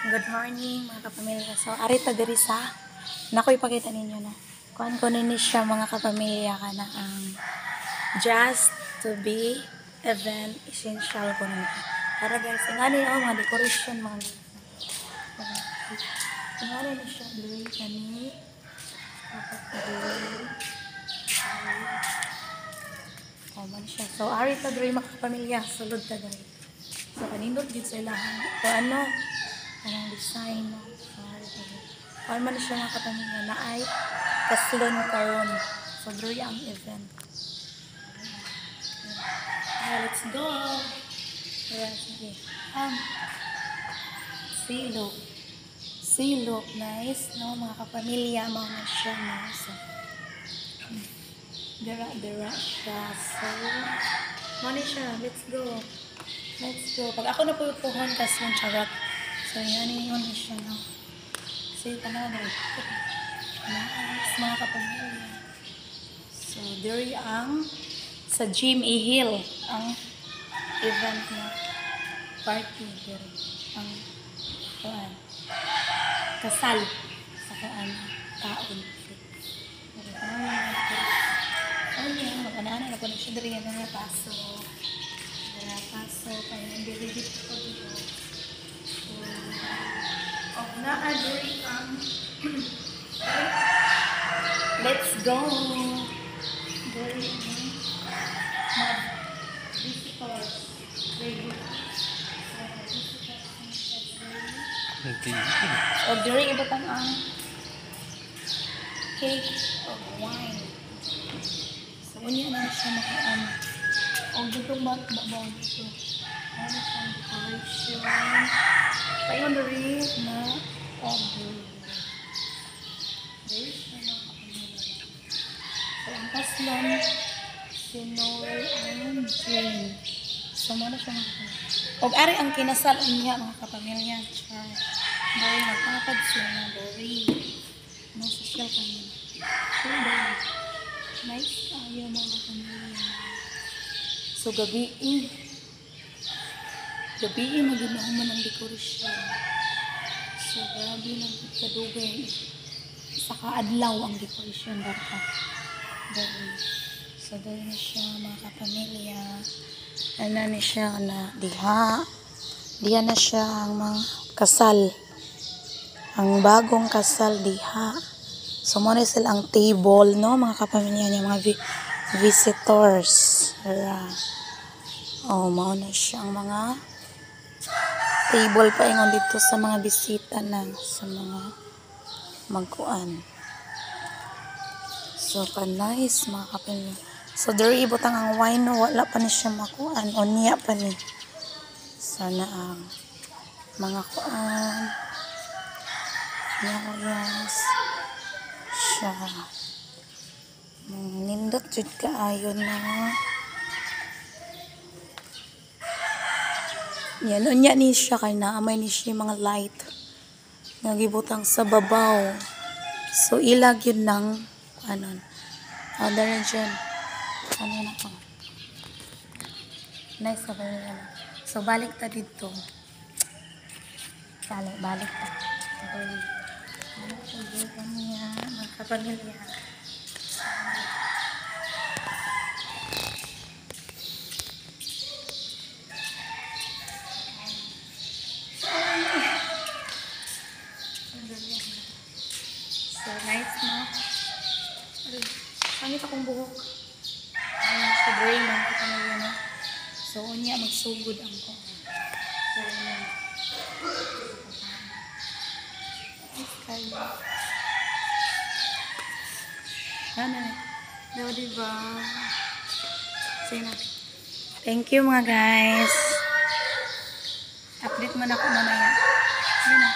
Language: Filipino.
Good morning mga kapamilya. So, arita diri sa nakoy ipakita ninyo no. Kuan ko nini siya mga kapamilya kana ang just to be event essential ko nini. Para guys, ngani mga decoration mga ngani ni siya diri kani. Man siya. So, arita diri mga kapamilya, sulod ta diri. So, kanindot gid sa ilahan. So, anong design no? So, man siya mga kapamilya na ay kaslon karon. So, diri ang event. Let's go! Ayan, sige. Silog. Nice, no? Mga kapamilya, mga siya, no? So, dira siya. So, money siya. Let's go. Pag ako na po puhon kasi yung charot. So, yan yun siya, no? Kasi tanaw na ito. Nice, mga kapamilya. So, diri ang sa Jim E. Hill ang event na party diri. Ang kasal sa taon. Mag-anana na po na siya diri na paso. Kaya nandiri dito po dito. So, na-adri ang let's go! Diri visitors. So, diri ibutang ang cake of wine. So, unya na siya makaan. O, dito ba dito? Ano siyang decoration? Payon diri na diri siya makaan. So, ang kaslon, Sinoy and Jane. So, ano siya makaan? O, ari ang kinasal niya mga kapamilya. Dahil nagpapad siya na diri. Ano, social kami. So, nice tayo mga kapamilya. So, gabi maginahuman ang dekorasyon. So, grabe lang kadugay. Sa kaadlaw ang dekorasyon darka. So, dahil na siya mga kapamilya. Ano na siya na diha na siya ang mga kasal. Ang bagong kasal diha. So, muna sila ang table, no? Mga kapamilya niya, mga visitors. Mauna siya ang mga table pa ingon dito sa mga bisita na sa mga magkuan. So, nice mga kapamilya. So, diri ibutang ang wine, no? Wala pa ni siya makuan. O niya pa ni. Sana ang mga kuan. Yes. Siya. Nindot jud kaayo na. Yan, unya ni siya kay naamay ni siya mga light nga gibutang sa babaw. So, ilag yun ng dara dyan. Ano na ko? Nice ka ba nila? So, balik ta dito. Balik ta. Ano siya dito niya, mga kapamilya. So, nice, no? Pangit akong buhok. Ayan, sa brain, mga kapamilya, no? So, unya, magsugod ang ko. So, ayan. Nice kayo. Ano? Diba? Sige na. Thank you, mga guys. Update mo na ako mamaya. Yan na.